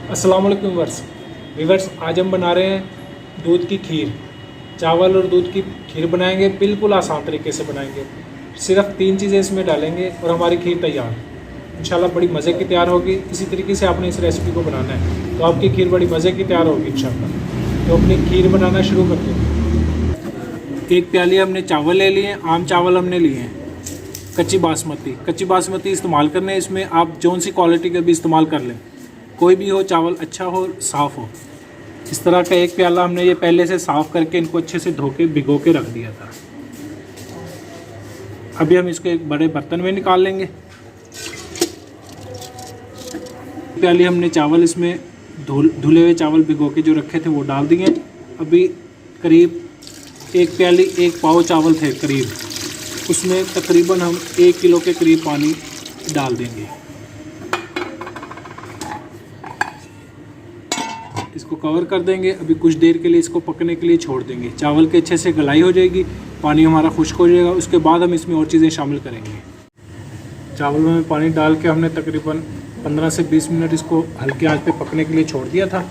अस्सलाम वालेकुम वीवर्स, आज हम बना रहे हैं दूध की खीर। चावल और दूध की खीर बनाएंगे, बिल्कुल आसान तरीके से बनाएंगे। सिर्फ 3 चीज़ें इसमें डालेंगे और हमारी खीर तैयार। इंशाल्लाह बड़ी मज़े की तैयार होगी। इसी तरीके से आपने इस रेसिपी को बनाना है तो आपकी खीर बड़ी मज़े की तैयार होगी इंशाल्लाह। तो अपनी खीर बनाना शुरू करते हैं। 1 प्याली हमने चावल ले लिए, आम चावल हमने लिए हैं। कच्ची बासमती इस्तेमाल करने, इसमें आप जौन सी क्वालिटी का भी इस्तेमाल कर लें, कोई भी हो, चावल अच्छा हो, साफ़ हो। इस तरह का 1 प्याला हमने ये पहले से साफ़ करके इनको अच्छे से धो के भिगो के रख दिया था। अभी हम इसको एक बड़े बर्तन में निकाल लेंगे। प्याली हमने चावल इसमें धुले हुए चावल भिगो के जो रखे थे वो डाल दिए। अभी करीब 1 प्याली 1 पाव चावल थे करीब, उसमें तकरीबन हम 1 किलो के करीब पानी डाल देंगे। इसको कवर कर देंगे। अभी कुछ देर के लिए इसको पकने के लिए छोड़ देंगे। चावल के अच्छे से गलाई हो जाएगी, पानी हमारा खुश्क हो जाएगा। उसके बाद हम इसमें और चीज़ें शामिल करेंगे। चावल में पानी डाल के हमने तकरीबन 15 से 20 मिनट इसको हल्के आंच पे पकने के लिए छोड़ दिया था।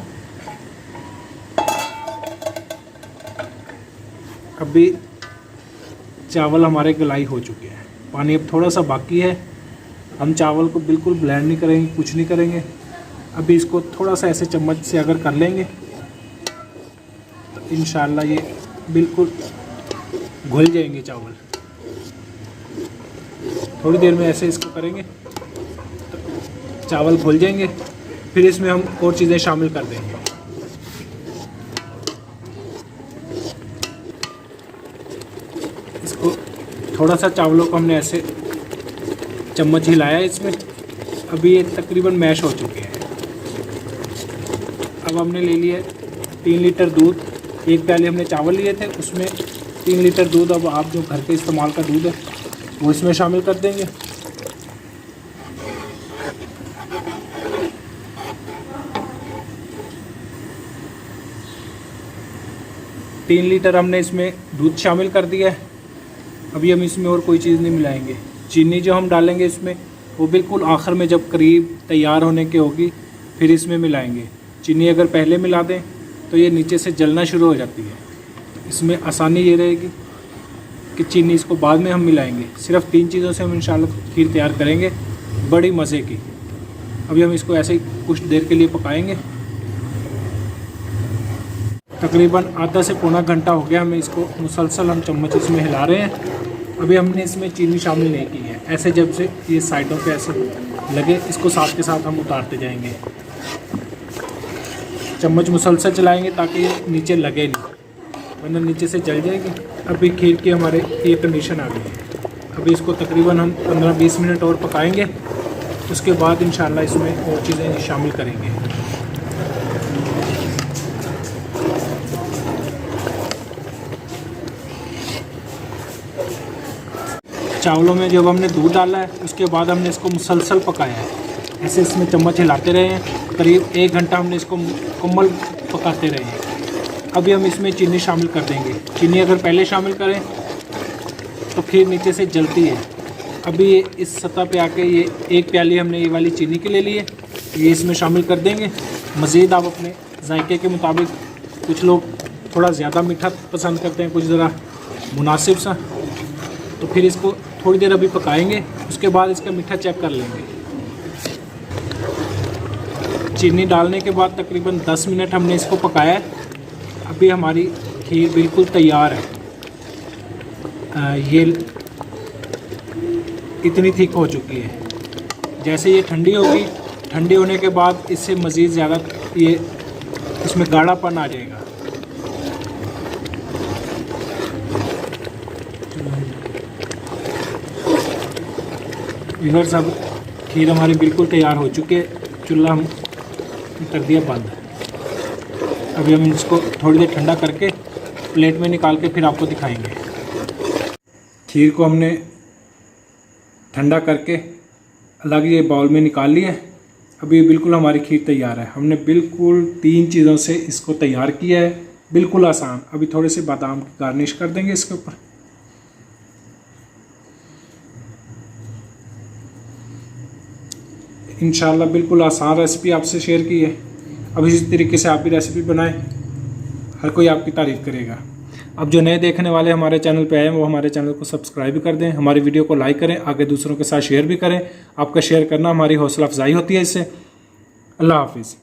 अभी चावल हमारे गलाई हो चुके हैं, पानी अब थोड़ा सा बाकी है। हम चावल को बिल्कुल ब्लेंड नहीं करेंगे, कुछ नहीं करेंगे। अभी इसको थोड़ा सा ऐसे चम्मच से अगर कर लेंगे तो इंशाल्लाह ये बिल्कुल घुल जाएंगे चावल। थोड़ी देर में ऐसे इसको करेंगे तो चावल घुल जाएंगे। फिर इसमें हम और चीज़ें शामिल कर देंगे। इसको थोड़ा सा चावलों को हमने ऐसे चम्मच हिलाया इसमें। अभी ये तकरीबन मैश हो चुके हैं। अब हमने ले लिया 3 लीटर दूध। 1 प्याले हमने चावल लिए थे, उसमें 3 लीटर दूध। अब आप जो घर के इस्तेमाल का दूध है वो इसमें शामिल कर देंगे। तीन लीटर हमने इसमें दूध शामिल कर दिया है। अभी हम इसमें और कोई चीज़ नहीं मिलाएंगे। चीनी जो हम डालेंगे इसमें वो बिल्कुल आखिर में जब करीब तैयार होने की होगी फिर इसमें मिलाएंगे। चीनी अगर पहले मिला दें तो ये नीचे से जलना शुरू हो जाती है। इसमें आसानी ये रहेगी कि चीनी इसको बाद में हम मिलाएंगे। सिर्फ 3 चीज़ों से हम इंशाल्लाह खीर तैयार करेंगे बड़ी मज़े की। अभी हम इसको ऐसे ही कुछ देर के लिए पकाएंगे। तकरीबन आधा से पौना घंटा हो गया हमें इसको मुसलसल हम चम्मच इसमें हिला रहे हैं। अभी हमने इसमें चीनी शामिल नहीं की है। ऐसे जब से ये साइडों पे ऐसे लगे, इसको साथ के साथ हम उतारते जाएंगे। चम्मच मुसलसल चलाएंगे ताकि ये नीचे लगे नहीं, वरना नीचे से जल जाएगी। अभी खीर की हमारे ये कंडीशन आ गई है। अभी इसको तकरीबन हम 15-20 मिनट और पकाएंगे। उसके बाद इंशाल्लाह इसमें और चीज़ें शामिल करेंगे। चावलों में जब हमने दूध डाला है उसके बाद हमने इसको मुसलसल पकाया है। ऐसे इसमें चम्मच हिलाते रहे हैं। करीब 1 घंटा हमने इसको मुकम्मल पकाते रहे हैं। अभी हम इसमें चीनी शामिल कर देंगे। चीनी अगर पहले शामिल करें तो खीर नीचे से जलती है। अभी ये इस सतह पे आके ये 1 प्याली हमने ये वाली चीनी के ले लिए, ये इसमें शामिल कर देंगे। मज़ीद आप अपने जायके के मुताबिक, कुछ लोग थोड़ा ज़्यादा मीठा पसंद करते हैं, कुछ ज़रा मुनासिब सा। तो फिर इसको थोड़ी देर अभी पकाएंगे। उसके बाद इसका मीठा चेक कर लेंगे। चीनी डालने के बाद तकरीबन 10 मिनट हमने इसको पकाया है। अभी हमारी खीर बिल्कुल तैयार है। ये इतनी थिक हो चुकी है। जैसे ये ठंडी होगी, ठंडी होने के बाद इससे मज़ीद ज़्यादा ये इसमें गाढ़ापन आ जाएगा। व्यूअर्स, अब खीर हमारी बिल्कुल तैयार हो चुकी है। चूल्हा हम कर दिया बंद। अभी हम इसको थोड़ी देर ठंडा करके प्लेट में निकाल के फिर आपको दिखाएंगे। खीर को हमने ठंडा करके अलग ये बाउल में निकाल लिया है। अभी बिल्कुल हमारी खीर तैयार है। हमने बिल्कुल 3 चीज़ों से इसको तैयार किया है, बिल्कुल आसान। अभी थोड़े से बादाम की गार्निश कर देंगे इसके ऊपर। इंशाल्लाह बिल्कुल आसान रेसिपी आपसे शेयर की है। अब इसी तरीके से आप भी रेसिपी बनाएं, हर कोई आपकी तारीफ़ करेगा। अब जो नए देखने वाले हमारे चैनल पे आए हैं वो हमारे चैनल को सब्सक्राइब कर दें, हमारी वीडियो को लाइक करें, आगे दूसरों के साथ शेयर भी करें। आपका शेयर करना हमारी हौसला अफजाई होती है इससे। अल्लाह हाफिज़।